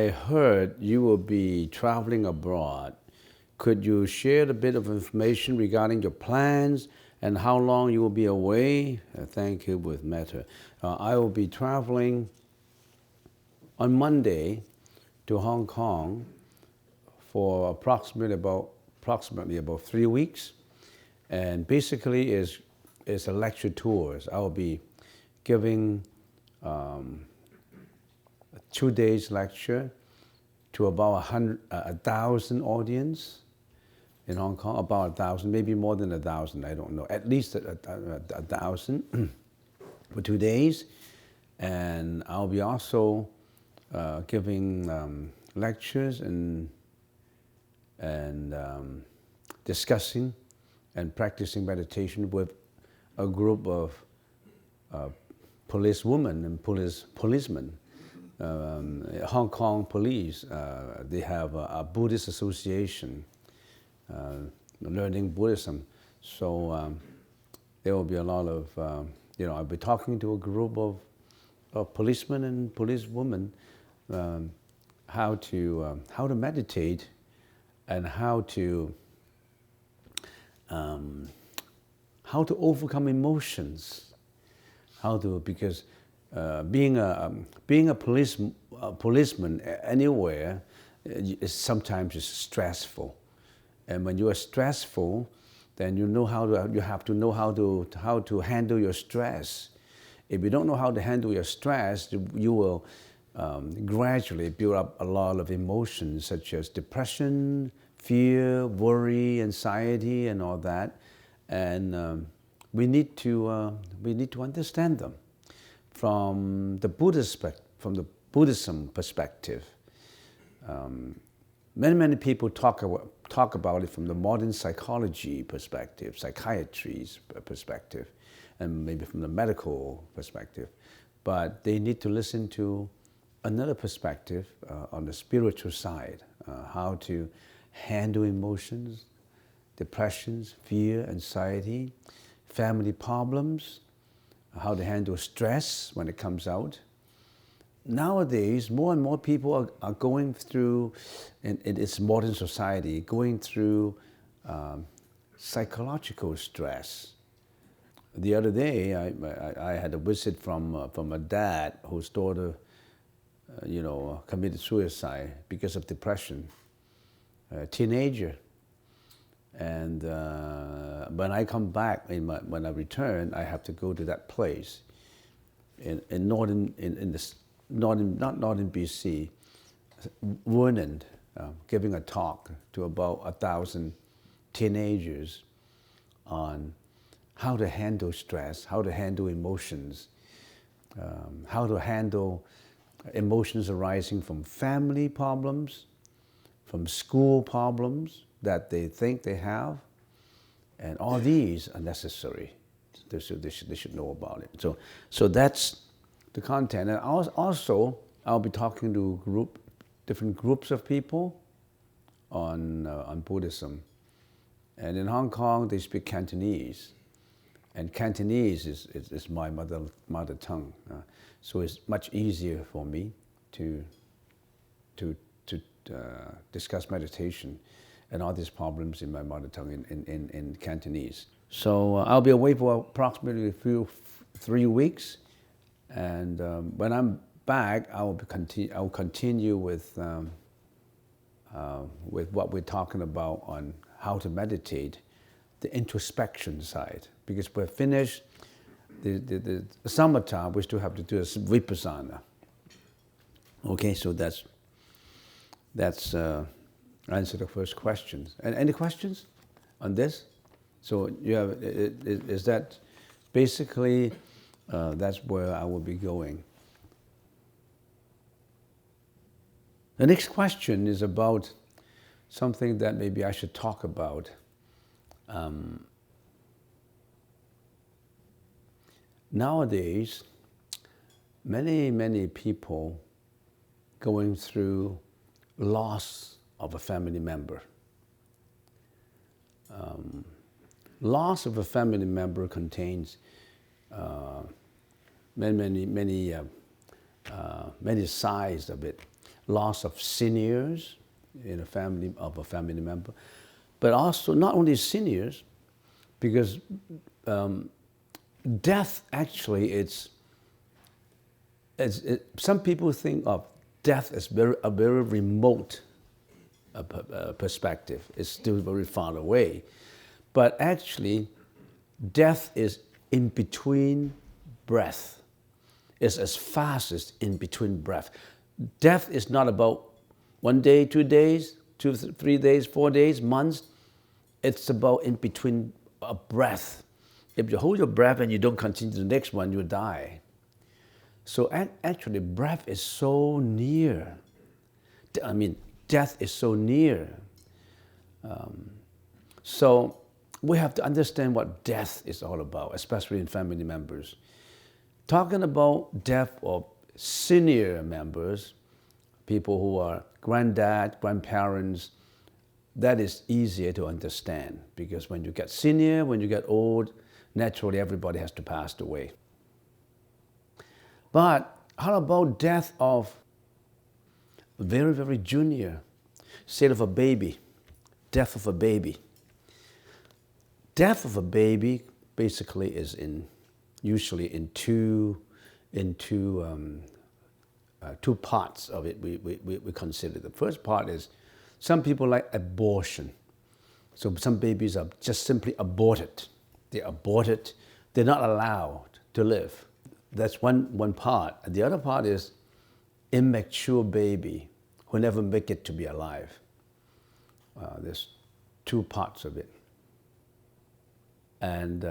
I heard you will be traveling abroad. Could you share a bit of information regarding your plans and how long you will be away? Thank you with metta. I will be traveling on Monday to Hong Kong for approximately about 3 weeks, and basically is a lecture tours. I will be giving 2 days lecture to about 1,000 audience in Hong Kong, about 1,000, maybe more than 1,000, I don't know, at least 1,000 for 2 days. And I'll be also giving lectures and discussing and practicing meditation with a group of policewomen and policemen. Hong Kong police, they have a Buddhist association learning Buddhism. So there will be a lot of, I'll be talking to a group of policemen and policewomen how to meditate and how to overcome emotions, because being a policeman anywhere is sometimes stressful, and when you are stressful, then you have to know how to handle your stress. If you don't know how to handle your stress, you will gradually build up a lot of emotions such as depression, fear, worry, anxiety, and all that. And we need to understand them from the Buddhism perspective. Many people talk about it from the modern psychology perspective, psychiatry's perspective, and maybe from the medical perspective. But they need to listen to another perspective on the spiritual side, how to handle emotions, depressions, fear, anxiety, family problems, how to handle stress when it comes out. Nowadays, more and more people are going through, in its modern society, going through psychological stress. The other day, I had a visit from a dad whose daughter, committed suicide because of depression, a teenager. And when I come back, when I return, I have to go to that place not northern BC, Vernon, giving a talk to about 1,000 teenagers on how to handle stress, how to handle emotions, how to handle emotions arising from family problems, from school problems that they think they have, and all these are necessary. They should know about it. So that's the content. And also, I'll be talking to different groups of people on Buddhism. And in Hong Kong, they speak Cantonese. And Cantonese is my mother tongue. So it's much easier for me to discuss meditation and all these problems in my mother tongue in Cantonese. So I'll be away for approximately 3 weeks, and when I'm back, I will continue with what we're talking about on how to meditate, the introspection side. Because we're finished the samatha, we still have to do a vipassana. Okay, so that's answer the first questions. And any questions on this? So you have, is that basically, that's where I will be going. The next question is about something that maybe I should talk about. Nowadays, many people going through loss of a family member. Loss of a family member contains many sides of it. loss of seniors in a family member, but also not only seniors, because death actually some people think of death as a very remote perspective. It's still very far away, but actually, death is in between breath. It's as fast as in between breath. Death is not about 1 day, 2 days, 2, 3 days, 4 days, months. It's about in between a breath. If you hold your breath and you don't continue the next one, you die. So actually, breath is so near. I mean, death is so near. So we have to understand what death is all about, especially in family members. Talking about death of senior members, people who are granddad, grandparents, that is easier to understand, because when you get senior, when you get old, naturally everybody has to pass away. But how about death of very, very junior, say of a baby, death of a baby. Death of a baby basically is usually in two parts of it. We consider. The first part is some people like abortion. So some babies are just simply aborted. They're aborted. They're not allowed to live. That's one part. And the other part is immature baby who never make it to be alive. There's two parts of it. And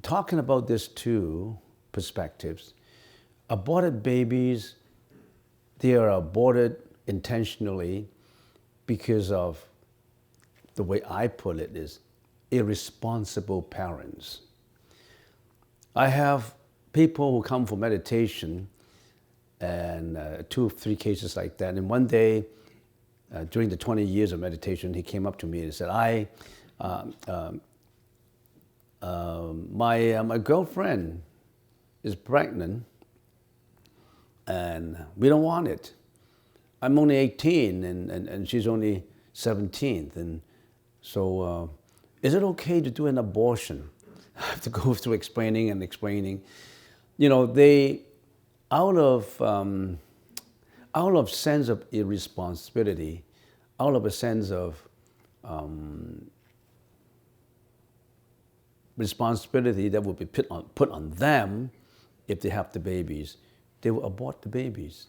talking about these two perspectives, aborted babies, they are aborted intentionally because of, the way I put it is, irresponsible parents. I have people who come for meditation, and 2 or 3 cases like that. And one day, during the 20 years of meditation, he came up to me and said, my girlfriend is pregnant and we don't want it. I'm only 18 and she's only 17. And so is it okay to do an abortion? I have to go through explaining. You know, they, out of sense of irresponsibility, out of a sense of responsibility that will be put on them if they have the babies, they will abort the babies.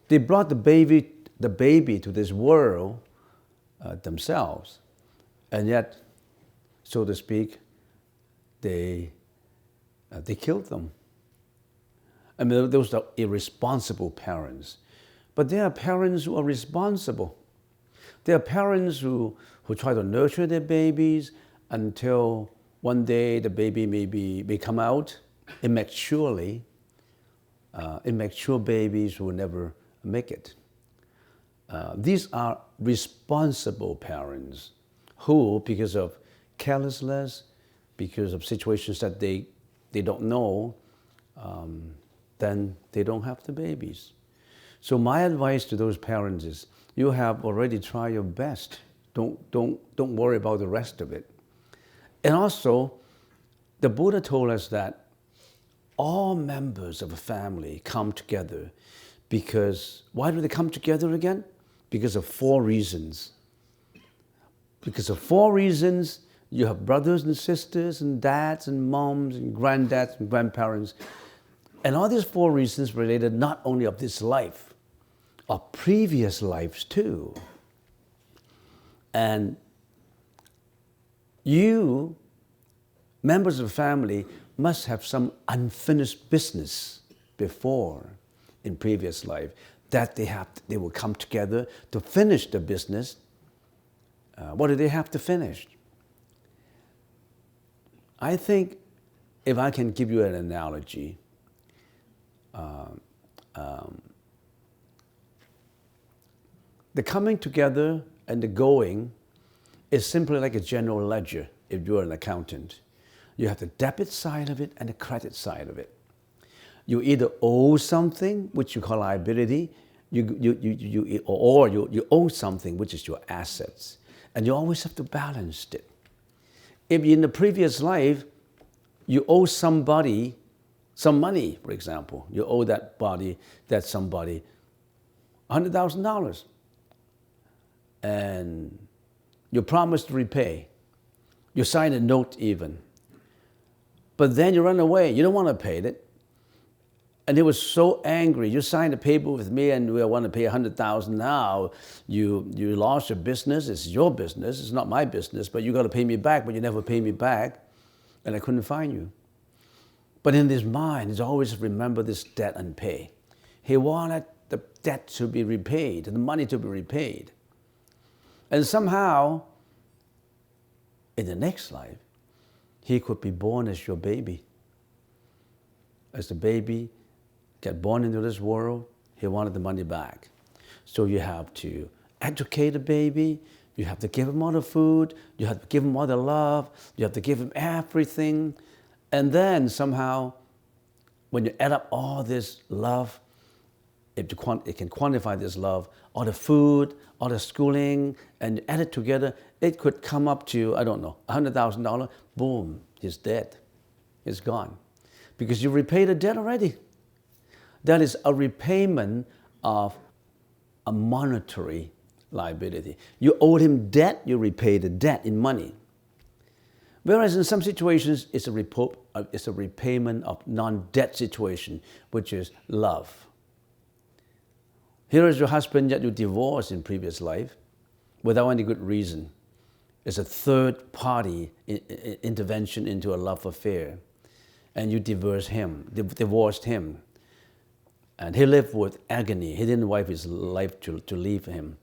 They brought the baby to this world themselves, and yet, so to speak, they killed them. I mean, those are irresponsible parents. But there are parents who are responsible. There are parents who try to nurture their babies until one day the baby may come out immaturely. Immature babies who never make it. These are responsible parents who, because of carelessness, because of situations that they don't know, then they don't have the babies. So my advice to those parents is, you have already tried your best. Don't worry about the rest of it. And also, the Buddha told us that all members of a family come together because, why do they come together again? Because of 4 reasons. Because of 4 reasons, you have brothers and sisters and dads and moms and granddads and grandparents. And all these 4 reasons related not only of this life, of previous lives too. And you, members of the family, must have some unfinished business before in previous life that they will come together to finish the business. What do they have to finish? I think if I can give you an analogy, the coming together and the going is simply like a general ledger if you're an accountant. You have the debit side of it and the credit side of it. You either owe something, which you call liability, you owe something which is your assets, and you always have to balance it. If in the previous life you owe somebody some money, for example, you owe that somebody $100,000, and you promise to repay. You sign a note even, but then you run away. You don't want to pay it. And he was so angry. You signed a paper with me and we want to pay $100,000 now. You lost your business. It's your business. It's not my business, but you got to pay me back, but you never pay me back. And I couldn't find you. But in his mind, he's always remember this debt and pay. He wanted the debt to be repaid, the money to be repaid. And somehow, in the next life, he could be born as your baby. As the baby get born into this world, he wanted the money back. So you have to educate the baby, you have to give him all the food, you have to give him all the love, you have to give him everything. And then somehow, when you add up all this love, it can quantify this love, all the food, all the schooling, and add it together, it could come up to, I don't know, $100,000, boom, he's dead, he's gone. Because you repaid the debt already. That is a repayment of a monetary liability. You owed him debt, you repay the debt in money. Whereas in some situations, it's a repayment of non-debt situation, which is love. Here is your husband that you divorced in previous life without any good reason. It's a third party intervention into a love affair. And you divorced him. And he lived with agony. He didn't want his life to leave him.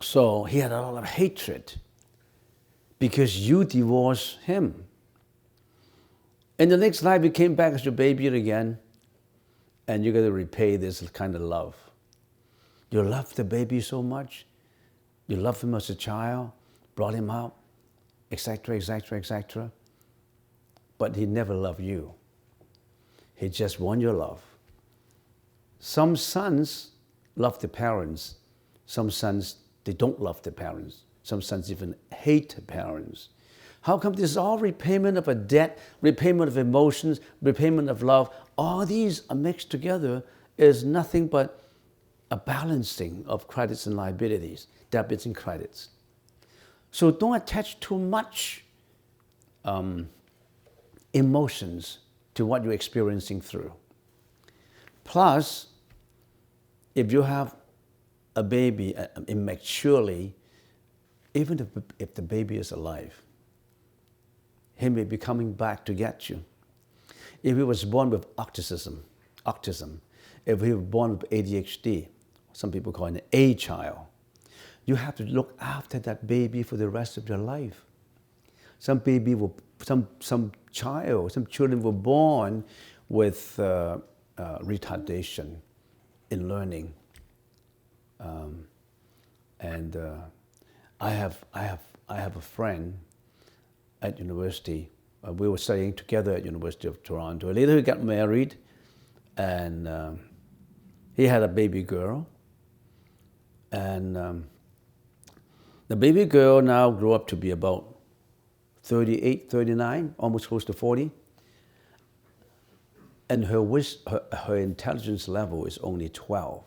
So he had a lot of hatred because you divorced him. In the next life, he came back as your baby again, and you're going to repay this kind of love. You love the baby so much. You love him as a child, brought him up, etc., etc., etc. But he never loved you. He just wants your love. Some sons love the parents. Some sons, they don't love the parents. Some sons even hate the parents. How come this is all repayment of a debt, repayment of emotions, repayment of love? All these are mixed together is nothing but a balancing of credits and liabilities, debits and credits. So don't attach too much emotions to what you're experiencing through. Plus, if you have a baby immaturely, even if the baby is alive, he may be coming back to get you. If he was born with autism, if he was born with ADHD, some people call it an A child, you have to look after that baby for the rest of your life. Some children were born with retardation in learning, and I have a friend at university. We were studying together at University of Toronto. Later, he got married, and he had a baby girl, and the baby girl now grew up to be about 38, 39, almost close to 40. And her intelligence level is only 12.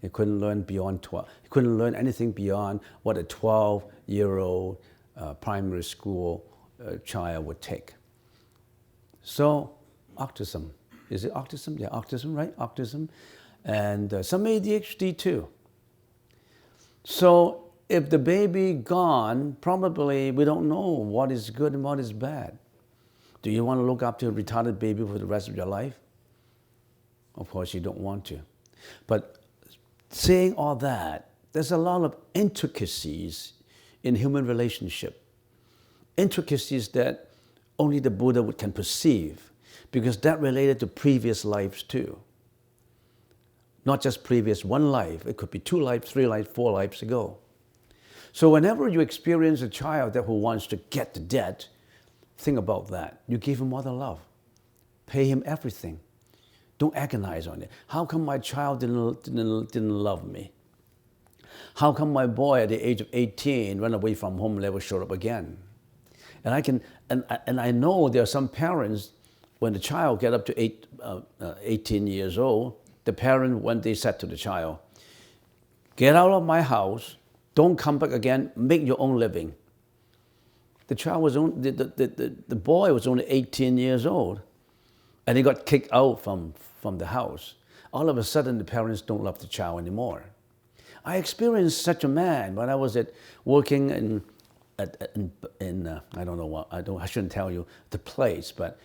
He couldn't learn beyond 12. He couldn't learn anything beyond what a 12-year-old primary school child would take. So, autism. Is it autism? Yeah, autism, right? Autism. And some ADHD too. So, if the baby gone, probably we don't know what is good and what is bad. Do you want to look after a retarded baby for the rest of your life? Of course you don't want to. But saying all that, there's a lot of intricacies in human relationship. Intricacies that only the Buddha can perceive, because that related to previous lives too. Not just previous one life, it could be 2 lives, 3 lives, 4 lives ago. So whenever you experience a child who wants to get the debt, think about that. You give him all the love. Pay him everything. Don't agonize on it. How come my child didn't love me? How come my boy at the age of 18 ran away from home and never showed up again? And I know there are some parents, when the child get up to 18 years old, the parent, when they said to the child, get out of my house, don't come back again, make your own living. The child was only, the boy was only 18 years old, and he got kicked out from the house. All of a sudden, the parents don't love the child anymore. I experienced such a man when I was working in I don't know what, I shouldn't tell you the place, but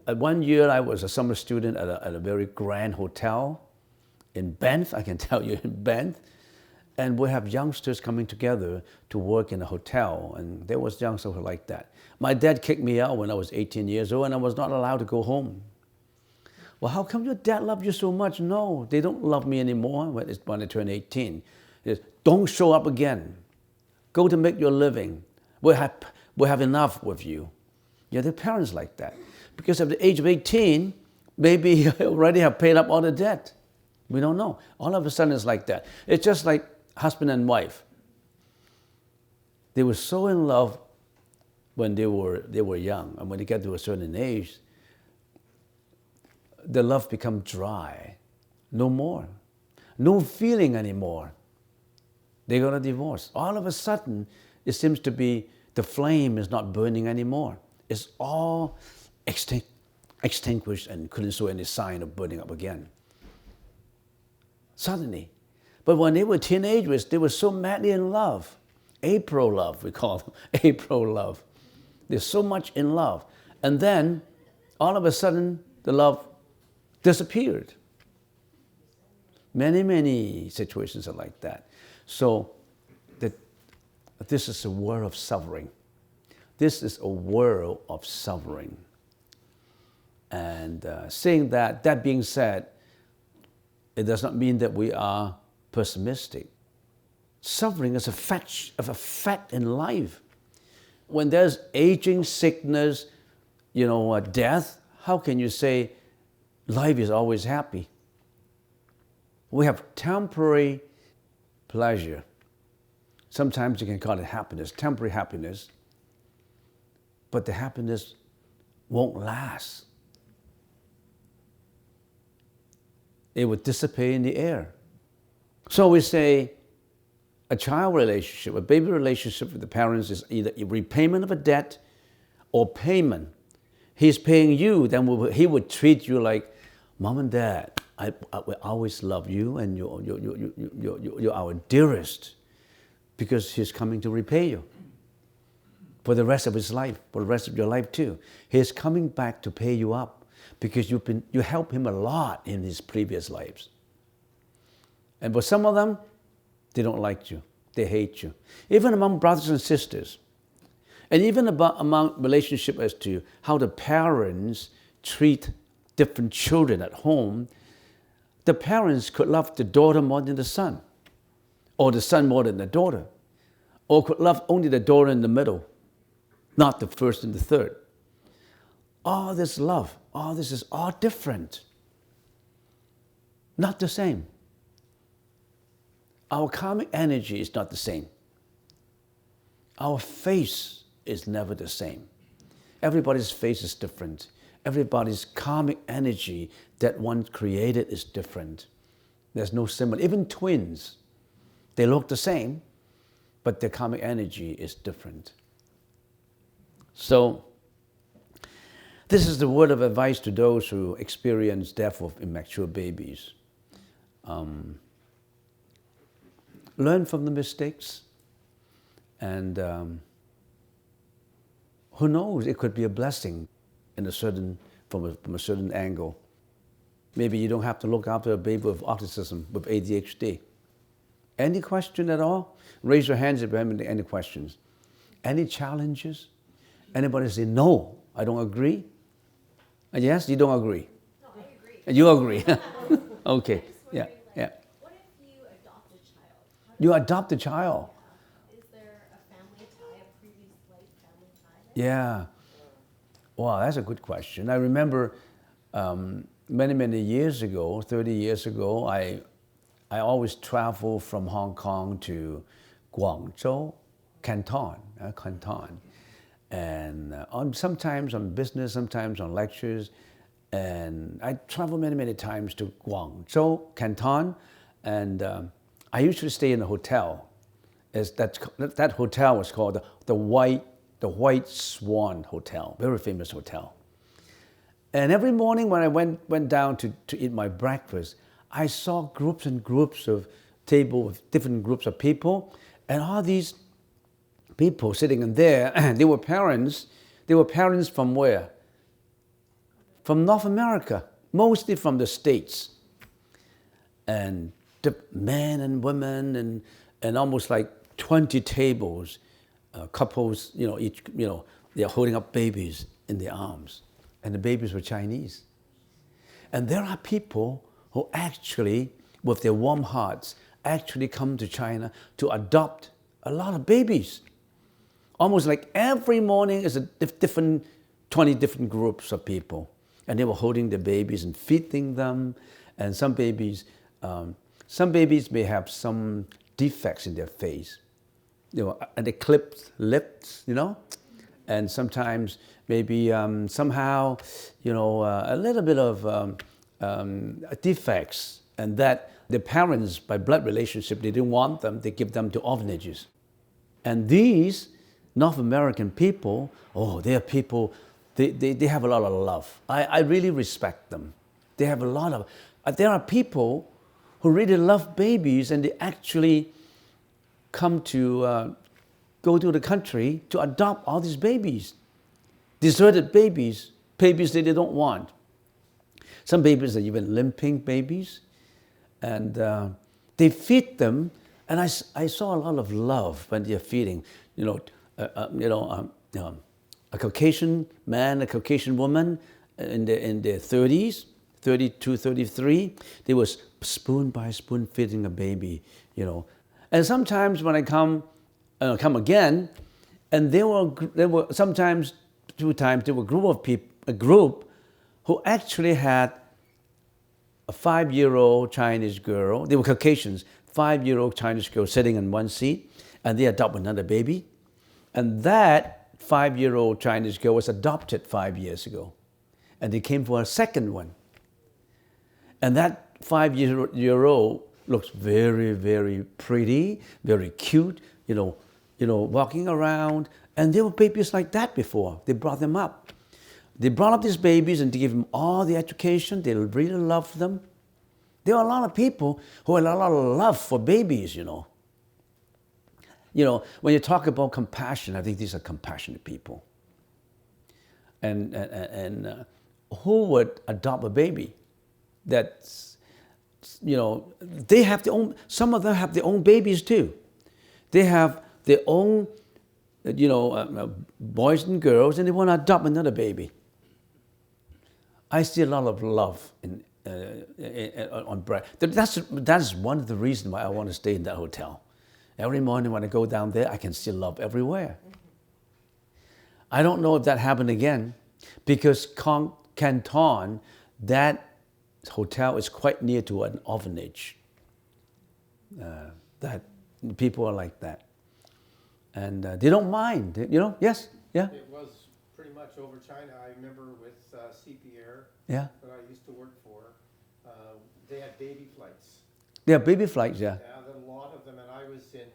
one year I was a summer student at a very grand hotel in Banff, I can tell you, in Banff. And we have youngsters coming together to work in a hotel, and there was youngsters like that. My dad kicked me out when I was 18 years old, and I was not allowed to go home. Well, how come your dad loved you so much? No, they don't love me anymore when I turn 18. Don't show up again. Go to make your living. We'll have enough with you. Yeah, the parents like that. Because at the age of 18, maybe you already have paid up all the debt. We don't know. All of a sudden it's like that. It's just like husband and wife. They were so in love when they were young, and when they get to a certain age, the love becomes dry. No more. No feeling anymore. They're going to divorce. All of a sudden, it seems to be the flame is not burning anymore. It's all extinguished and couldn't show any sign of burning up again. Suddenly. But when they were teenagers, they were so madly in love. April love, we call them. April love. They're so much in love. And then, all of a sudden, the love disappeared. Many, many situations are like that. So, this is a world of suffering. This is a world of suffering. And saying that being said, it does not mean that we are pessimistic. Suffering is a fact in life. When there's aging, sickness, death, how can you say life is always happy? We have temporary pleasure. Sometimes you can call it happiness, temporary happiness, but the happiness won't last. It would dissipate in the air. So we say a child relationship, a baby relationship with the parents is either a repayment of a debt or payment. He's paying you, then he would treat you like, Mom and Dad, I will always love you, and you're our dearest, because he's coming to repay you for the rest of his life, for the rest of your life too. He's coming back to pay you up because you helped him a lot in his previous lives. And for some of them, they don't like you. They hate you. Even among brothers and sisters. And even among relationship as to how the parents treat different children at home, the parents could love the daughter more than the son, or the son more than the daughter, or could love only the daughter in the middle, not the first and the third. All this love, all this is all different. Not the same. Our karmic energy is not the same. Our face is never the same. Everybody's face is different. Everybody's karmic energy that one created is different. There's no similar. Even twins, they look the same, but their karmic energy is different. So, this is the word of advice to those who experience death of immature babies. Learn from the mistakes, and who knows, it could be a blessing from a certain angle. Maybe you don't have to look after a baby with autism, with ADHD. Any question at all? Raise your hands if you have any questions. Any challenges? Anybody say, no, I don't agree? And yes, you don't agree? No, I agree. And you agree? Okay, yeah. What if you adopt a child? You adopt a child? Is there a family tie, a previous life family tie there? Yeah. Wow, that's a good question. I remember many years ago, 30 years ago, I always travel from Hong Kong to Guangzhou, Canton. And sometimes on business, sometimes on lectures. And I travel many times to Guangzhou, Canton. And I usually stay in a hotel. That hotel was called the White Swan Hotel, very famous hotel. And every morning when I went down to eat my breakfast, I saw groups and groups of table with different groups of people, and all these people sitting in there, they were parents. They were parents from where? From North America, mostly from the States. And the men and women and almost like 20 tables, couples, each, they're holding up babies in their arms. And the babies were Chinese. And there are people who actually, with their warm hearts, actually come to China to adopt a lot of babies. Almost like every morning is a different, 20 different groups of people. And they were holding the babies and feeding them. And some babies may have some defects in their face. And they clipped lips, and sometimes maybe somehow, a little bit of defects, and that the parents, by blood relationship, they didn't want them, they give them to orphanages. And these North American people, they are people, they have a lot of love. I really respect them. They have a lot of, there are people who really love babies, and they actually come to go to the country to adopt all these babies. Deserted babies that they don't want. Some babies are even limping babies. And they feed them, and I saw a lot of love when they're feeding. A Caucasian man, a Caucasian woman in their 30s, 32, 33, they were spoon by spoon feeding a baby, And sometimes when I come again, and there were sometimes 2 times there were a group who actually had a 5-year-old Chinese girl. They were Caucasians, 5-year-old Chinese girl sitting in one seat, and they adopt another baby, and that 5-year-old Chinese girl was adopted 5 years ago, and they came for a second one, and that 5-year-old looks very, very pretty, very cute, walking around. And there were babies like that before. They brought them up. They brought up these babies and they gave them all the education. They really loved them. There are a lot of people who had a lot of love for babies, when you talk about compassion, I think these are compassionate people. And who would adopt a baby? That's, they have their own, some of them have their own babies too. They have their own, boys and girls, and they want to adopt another baby. I see a lot of love on bread. That's one of the reasons why I want to stay in that hotel. Every morning when I go down there, I can see love everywhere. I don't know if that happened again, because Canton, that hotel is quite near to an orphanage. That people are like that. And they don't mind, yes, yeah? It was pretty much over China. I remember with CPR, yeah, that I used to work for, they had baby flights. Yeah, baby flights, yeah. Yeah, a lot of them, and I was in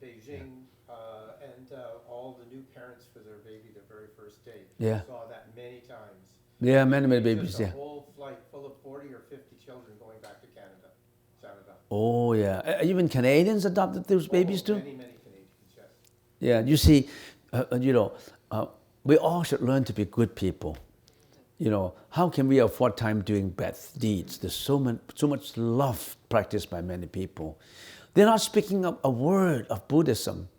Beijing, and all the new parents for their baby the very first day. Yeah. Saw that many times. Yeah, many babies, Just yeah. a whole flight full of 40 or 50 children going back to Canada. Oh, yeah. Even Canadians adopted those babies too? Many Canadians, yes. Yeah, you see, we all should learn to be good people. How can we afford time doing bad deeds? There's so much love practiced by many people. They're not speaking a word of Buddhism,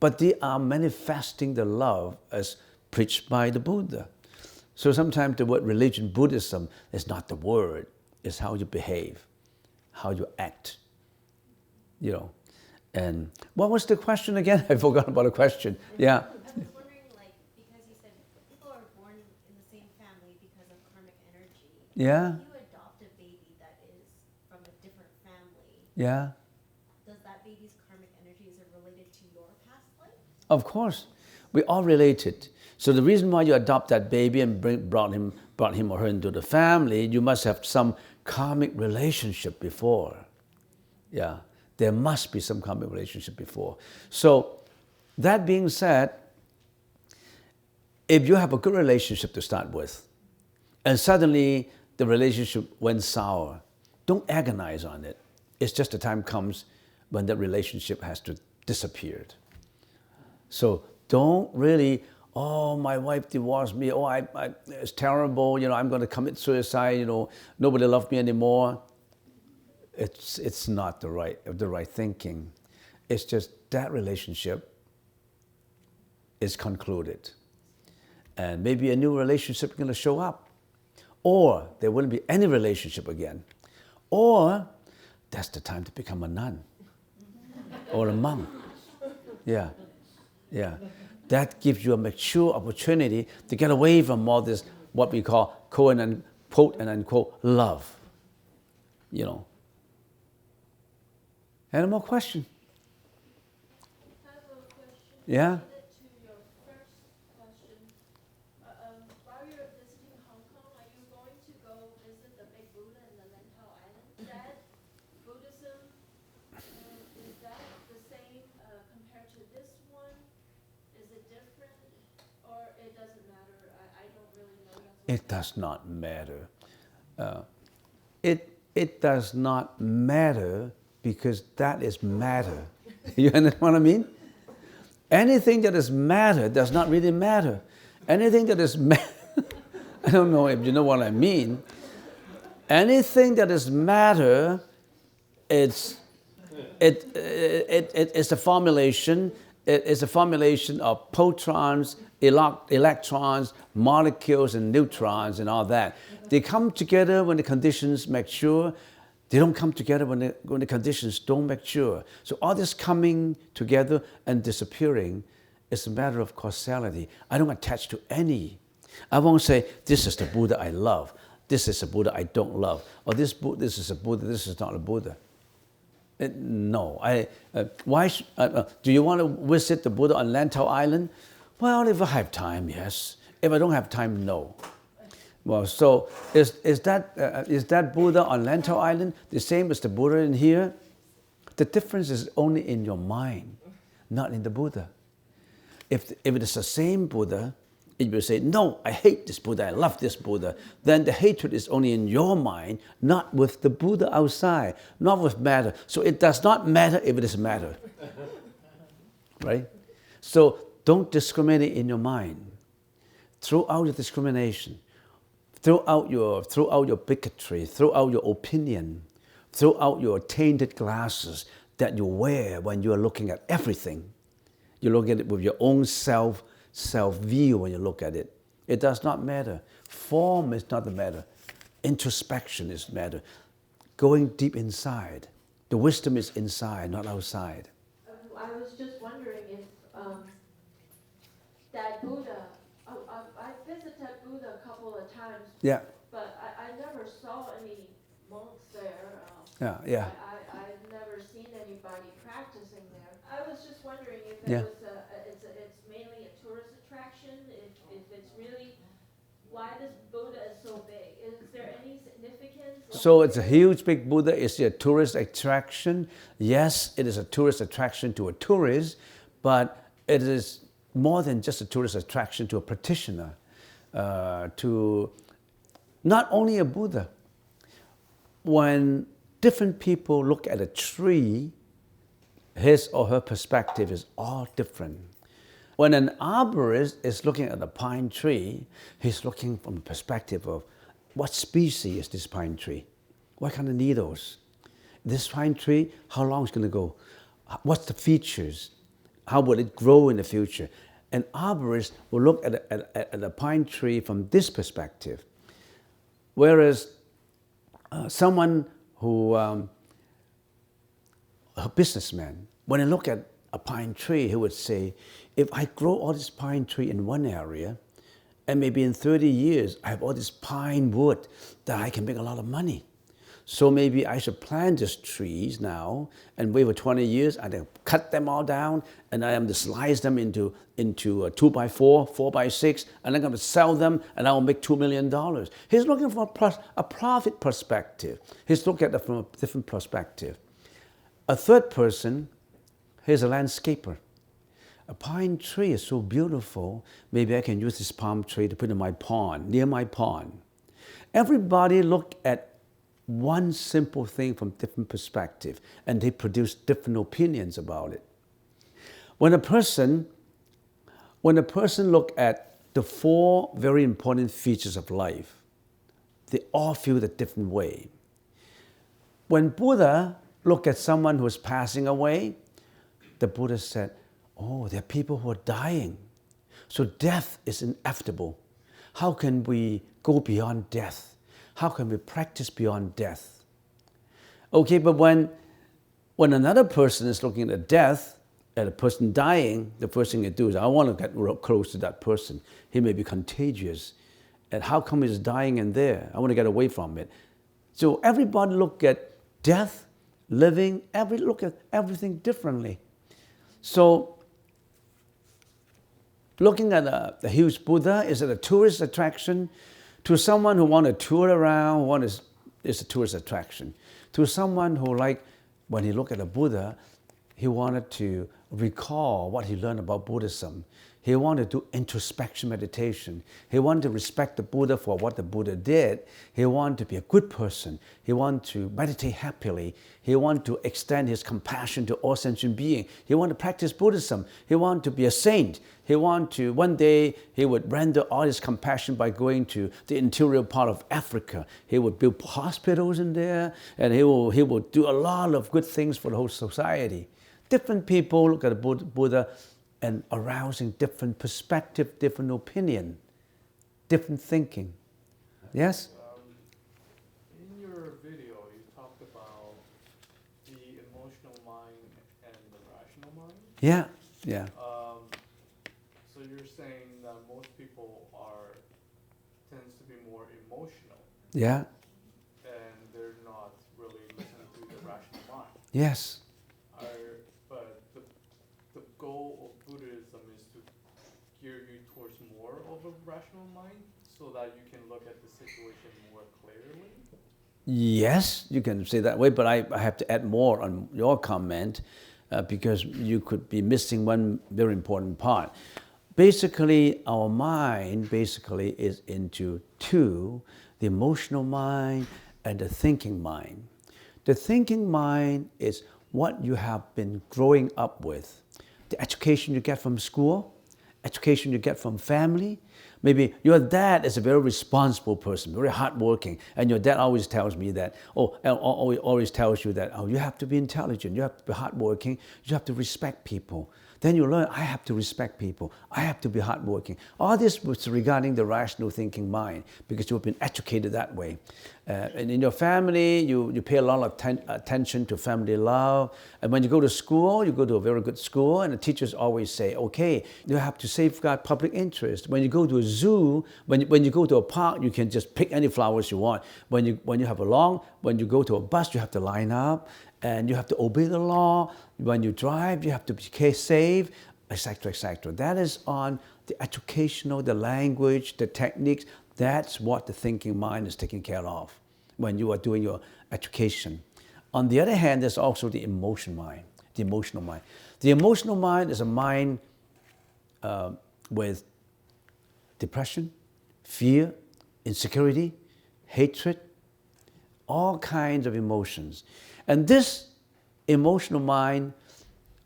but they are manifesting the love as preached by the Buddha. So sometimes the word religion, Buddhism, is not the word, it's how you behave, how you act, And what was the question again? I forgot about the question. Yeah. I was wondering, because you said people are born in the same family because of karmic energy, Yeah, If you adopt a baby that is from a different family, yeah. does that baby's karmic energies are related to your past life? Of course. We're all related. So the reason why you adopt that baby and brought him or her into the family, you must have some karmic relationship before. Yeah, there must be some karmic relationship before. So that being said, if you have a good relationship to start with, and suddenly the relationship went sour, don't agonize on it. It's just the time comes when that relationship has to disappear. So don't really, oh, my wife divorced me, oh, it's terrible, I'm going to commit suicide, nobody loves me anymore. It's not the right thinking. It's just that relationship is concluded. And maybe a new relationship is going to show up. Or there wouldn't be any relationship again. Or that's the time to become a nun or a monk. Yeah. That gives you a mature opportunity to get away from all this, what we call quote and unquote love. Any more question? I have a question. Yeah? Related to your first question. While you're visiting Hong Kong, are you going to go visit the big Buddha in the Lantau Island? That Buddhism, is that the same compared to this one? Is it different? Or it doesn't matter? I don't really know. It does not matter. It does not matter because that is matter. You understand what I mean? Anything that is matter does not really matter. Anything that is I don't know if you know what I mean. Anything that is matter, it's a formulation. It's a formulation of protons, electrons, molecules, and neutrons, and all that. They come together when the conditions mature. They don't come together when the conditions don't mature. So all this coming together and disappearing is a matter of causality. I don't attach to any. I won't say, this is the Buddha I love. This is a Buddha I don't love. Or this is a Buddha, this is not a Buddha. No. Do you want to visit the Buddha on Lantau Island? Well, if I have time, yes. If I don't have time, no. Well, so is that Buddha on Lantau Island the same as the Buddha in here? The difference is only in your mind, not in the Buddha. If it is the same Buddha, if you say, no, I hate this Buddha, I love this Buddha, then the hatred is only in your mind, not with the Buddha outside, not with matter. So it does not matter if it is matter. Right? So don't discriminate in your mind. Throw out your discrimination. Throw out your bigotry, throw out your opinion, throw out your tainted glasses that you wear when you are looking at everything. You look at it with your own self-view when you look at it. It does not matter. Form is not the matter. Introspection is the matter. Going deep inside. The wisdom is inside, not outside. I was just wondering if that Buddha, I visited Buddha a couple of times, Yeah. but I never saw any monks there. Yeah. I've never seen anybody practicing there. I was just wondering if Yeah. it's mainly a tourist attraction, if it's really, why this Buddha is so big. Is there any significance? So it's a huge big Buddha. Is it a tourist attraction? Yes, it is a tourist attraction to a tourist, but it is more than just a tourist attraction to a practitioner, to not only a Buddha. When different people look at a tree, his or her perspective is all different. When an arborist is looking at a pine tree, he's looking from the perspective of what species is this pine tree? What kind of needles? This pine tree, how long is it going to go? What's the features? How will it grow in the future? An arborist will look at a pine tree from this perspective. Whereas someone who, a businessman, when he look at a pine tree, he would say, if I grow all this pine tree in one area, And maybe in 30 years, I have all this pine wood that I can make a lot of money. So maybe I should plant these trees now and wait for 20 years and then cut them all down and I am to slice them into 2x4, 4x6, and I'm going to sell them and I will make $2 million. He's looking for a profit perspective. He's looking at it from a different perspective. A third person, he's a landscaper. A pine tree is so beautiful, maybe I can use this palm tree to put in my pond, near my pond. Everybody look at one simple thing from different perspective, and they produce different opinions about it. When a person look at the 4 very important features of life, they all feel a different way. When Buddha looked at someone who was passing away, the Buddha said, oh, there are people who are dying. So death is inevitable. How can we go beyond death? How can we practice beyond death? Okay, but when another person is looking at death, at a person dying, the first thing they do is, I want to get real close to that person. He may be contagious. And how come he's dying in there? I want to get away from it. So everybody look at death, living, look at everything differently. So looking at the huge Buddha, is it a tourist attraction? To someone who wants to tour around, it's a tourist attraction. To someone who, like, when he looked at the Buddha, he wanted to recall what he learned about Buddhism. He wanted to do introspection meditation. He wanted to respect the Buddha for what the Buddha did. He wanted to be a good person. He wanted to meditate happily. He wanted to extend his compassion to all sentient beings. He wanted to practice Buddhism. He wanted to be a saint. He wanted to, one day, he would render all his compassion by going to the interior part of Africa. He would build hospitals in there, and he will do a lot of good things for the whole society. Different people look at the Buddha and arousing different perspective, different opinion, different thinking. Yes? In your video, you talked about the emotional mind and the rational mind. Yeah. So you're saying that most people tends to be more emotional. Yeah. And they're not really listening to the rational mind. Yes. But the goal of Buddhism is to gear you towards more of a rational mind so that you can look at the situation more clearly? Yes, you can say that way, but I have to add more on your comment because you could be missing one very important part. Basically, our mind is into 2, the emotional mind and the thinking mind. The thinking mind is what you have been growing up with. The education you get from school, education you get from family. Maybe your dad is a very responsible person, very hardworking, and your dad always tells me that, always tells you that, you have to be intelligent, you have to be hardworking, you have to respect people. Then you learn, I have to respect people, I have to be hardworking. All this was regarding the rational thinking mind because you've been educated that way. And in your family, you pay a lot of attention to family love. And when you go to school, you go to a very good school, and the teachers always say, okay, you have to safeguard public interest. When you go to a zoo, when you go to a park, you can just pick any flowers you want. When you go to a bus, you have to line up, and you have to obey the law. When you drive, you have to be safe, etc., etc. That is on the educational, the language, the techniques. That's what the thinking mind is taking care of when you are doing your education. On the other hand, there's also the emotional mind. The emotional mind. The emotional mind is a mind with depression, fear, insecurity, hatred, all kinds of emotions. And this emotional mind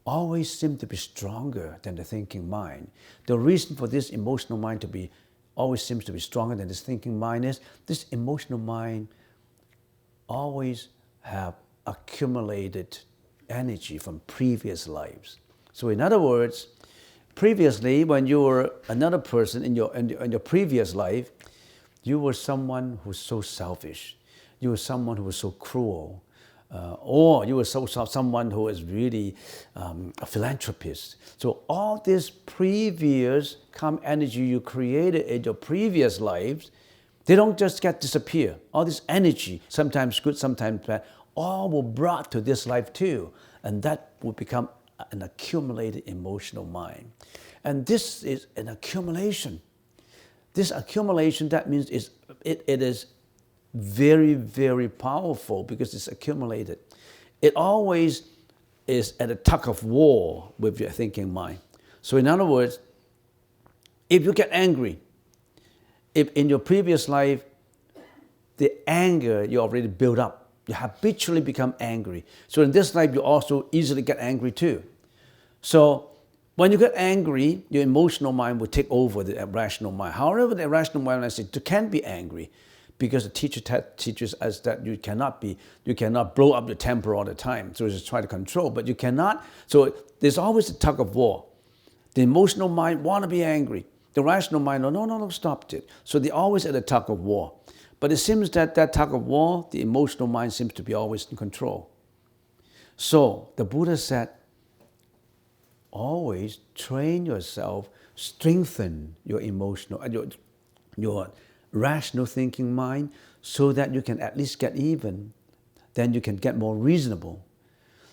always seems to be stronger than the thinking mind. The reason for this emotional mind always seems to be stronger than this thinking mind is this emotional mind always have accumulated energy from previous lives. So in other words, previously when you were another person in your previous life, you were someone who's so selfish. You were someone who was so cruel. or you were someone who is really a philanthropist. So all this previous karmic energy you created in your previous lives, they don't just disappear. All this energy, sometimes good, sometimes bad, all were brought to this life too. And that will become an accumulated emotional mind. And this is an accumulation. This accumulation, that means it is very, very powerful because it's accumulated. It always is at a tug of war with your thinking mind. So in other words, if you get angry, if in your previous life, the anger you already built up, you habitually become angry. So in this life, you also easily get angry too. So when you get angry, your emotional mind will take over the rational mind. However, the rational mind says you can't be angry because the teacher teaches us that you cannot blow up your temper all the time. So just try to control, but you cannot. So there's always a tug of war. The emotional mind want to be angry. The rational mind, no, stop it. So they're always at a tug of war. But it seems that tug of war, the emotional mind seems to be always in control. So the Buddha said, always train yourself, strengthen your emotional, your rational thinking mind so that you can at least get even, then you can get more reasonable.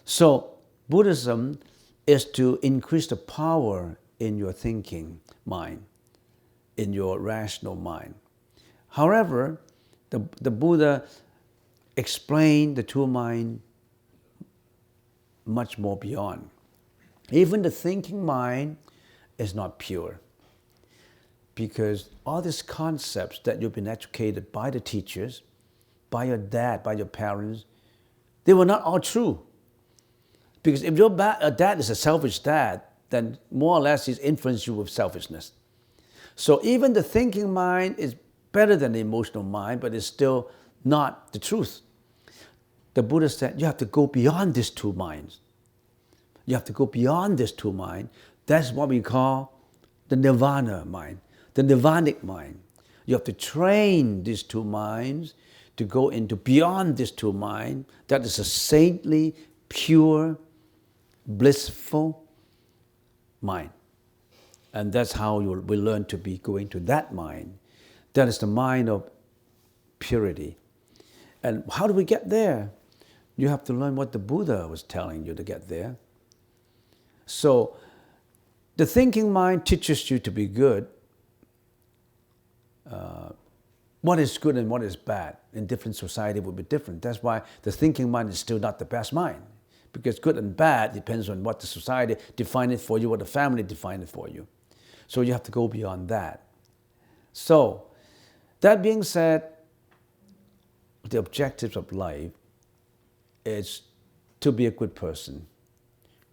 So Buddhism is to increase the power in your thinking mind, in your rational mind. However, the Buddha explained the two minds much more beyond. Even the thinking mind is not pure, because all these concepts that you've been educated by the teachers, by your dad, by your parents, they were not all true. Because if your dad is a selfish dad, then more or less he's influenced you with selfishness. So even the thinking mind is better than the emotional mind, but it's still not the truth. The Buddha said you have to go beyond these two minds. You have to go beyond these two minds. That's what we call the nirvana mind, the nirvanic mind. You have to train these two minds to go into beyond these two minds. That is a saintly, pure, blissful mind. And that's how we learn to be going to that mind. That is the mind of purity. And how do we get there? You have to learn what the Buddha was telling you to get there. So the thinking mind teaches you to be good. What is good and what is bad in different society will be different. That's why the thinking mind is still not the best mind. Because good and bad depends on what the society defines it for you, what the family defines it for you. So you have to go beyond that. So, that being said, the objectives of life is to be a good person,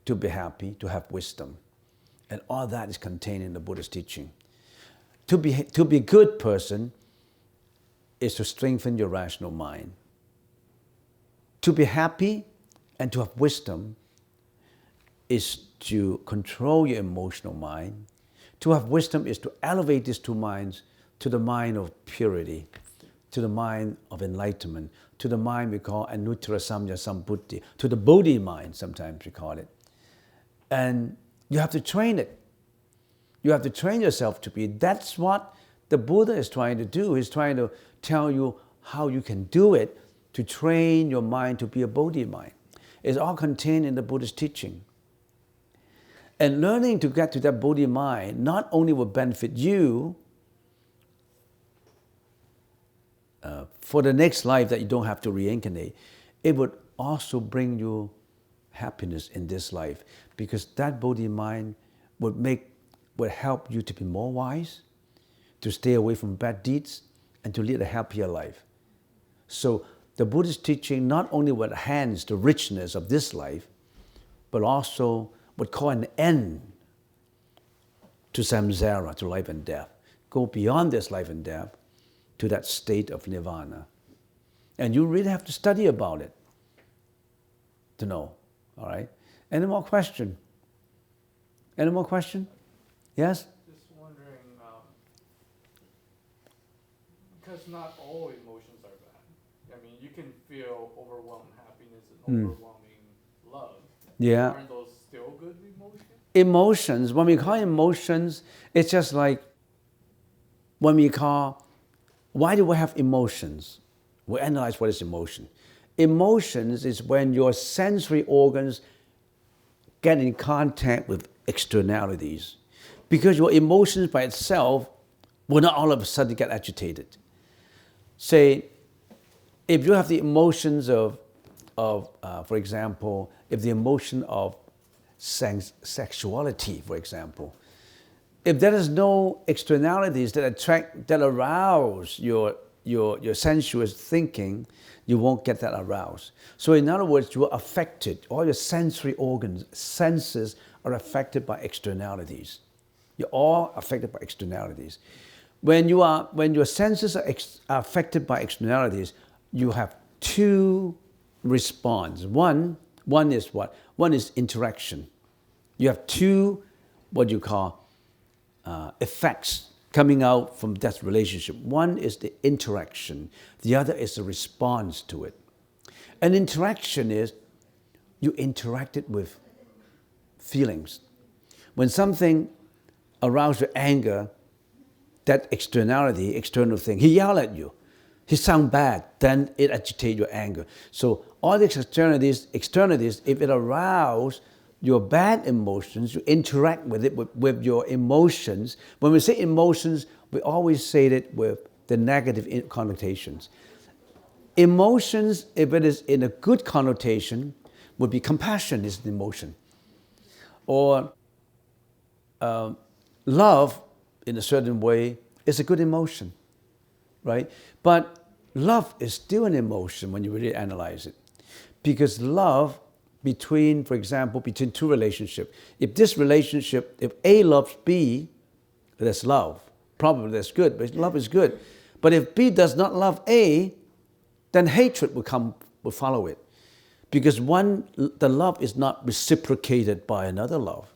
to be happy, to have wisdom. And all that is contained in the Buddhist teaching. To be a good person is to strengthen your rational mind. To be happy and to have wisdom is to control your emotional mind. To have wisdom is to elevate these two minds to the mind of purity, to the mind of enlightenment, to the mind we call anuttara samya sambuddhi, to the bodhi mind, sometimes we call it. And you have to train it. You have to train yourself to be. That's what the Buddha is trying to do. He's trying to tell you how you can do it to train your mind to be a bodhi mind. It's all contained in the Buddhist teaching. And learning to get to that bodhi mind not only will benefit you for the next life that you don't have to reincarnate, it would also bring you happiness in this life, because that bodhi mind would help you to be more wise, to stay away from bad deeds, and to lead a happier life. So the Buddhist teaching not only would enhance the richness of this life, but also would call an end to samsara, to life and death. Go beyond this life and death to that state of nirvana. And you really have to study about it to know, all right? Any more question? Any more question? Yes? Just wondering, because not all emotions are bad. I mean, you can feel overwhelmed happiness an overwhelming love. Yeah. Aren't those still good emotions? Emotions, when we call emotions, it's just like when we call, why do we have emotions? We analyze what is emotion. Emotions is when your sensory organs get in contact with externalities. Because your emotions by itself will not all of a sudden get agitated. Say, if you have the emotions of for example, if the emotion of sexuality, for example, if there is no externalities that arouse your sensuous thinking, you won't get that aroused. So in other words, you are affected. All your sensory organs, senses are affected by externalities. You're all affected by externalities. When your senses are affected by externalities, you have two responses. One is what? One is interaction. You have two, what you call, effects coming out from that relationship. One is the interaction. The other is the response to it. An interaction is you interacted with feelings. When something arouses your anger, that externality, external thing, he yelled at you, he sound bad, then it agitates your anger. So all the externalities, if it arouses your bad emotions, you interact with it, with your emotions. When we say emotions, we always say it with the negative connotations. Emotions, if it is in a good connotation, would be compassion is an emotion. Or love, in a certain way, is a good emotion, right? But love is still an emotion when you really analyze it. Because love, for example, between two relationships, if A loves B, that's love. Probably that's good, but love is good. But if B does not love A, then hatred will follow it. Because the love is not reciprocated by another love.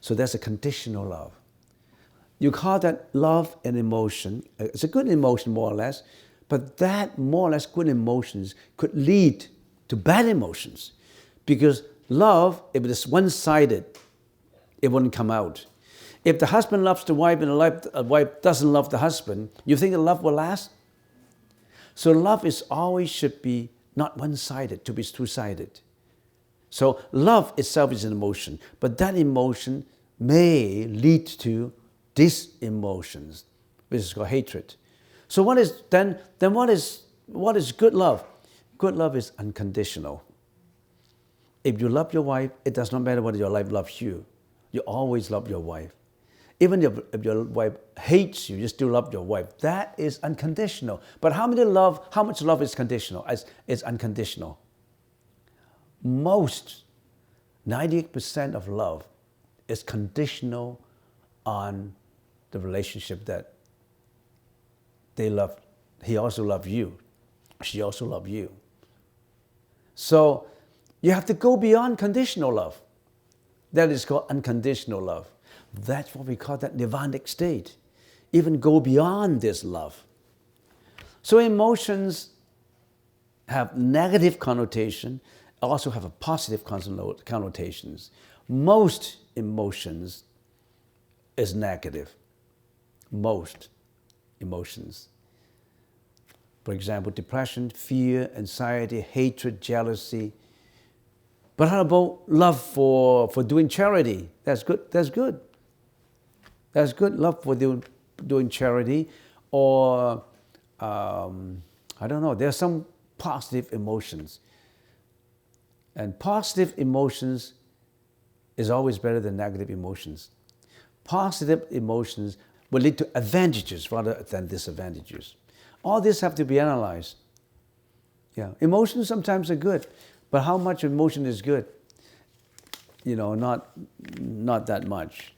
So that's a conditional love. You call that love an emotion. It's a good emotion, more or less, but that more or less good emotions could lead to bad emotions. Because love, if it is one-sided, it wouldn't come out. If the husband loves the wife and the wife doesn't love the husband, you think the love will last? So love always should be not one-sided, to be two-sided. So love itself is an emotion, but that emotion may lead to these emotions, which is called hatred. So what is good love? Good love is unconditional. If you love your wife, it does not matter whether your wife loves you. You always love your wife. Even if your wife hates you, you still love your wife. That is unconditional. But how much love is conditional? It's unconditional. Most, 98% of love is conditional on the relationship that he also loves you, she also loves you. So you have to go beyond conditional love. That is called unconditional love. That's what we call that nirvanic state. Even go beyond this love. So emotions have negative connotation, also have a positive connotations. Most emotions is negative. Most emotions. For example, depression, fear, anxiety, hatred, jealousy. But how about love for doing charity? That's good. That's good. That's good. Love for doing charity. Or, I don't know, there are some positive emotions. And positive emotions is always better than negative emotions. Positive emotions will lead to advantages rather than disadvantages. All this have to be analyzed. Yeah, emotions sometimes are good, but how much emotion is good? Not that much.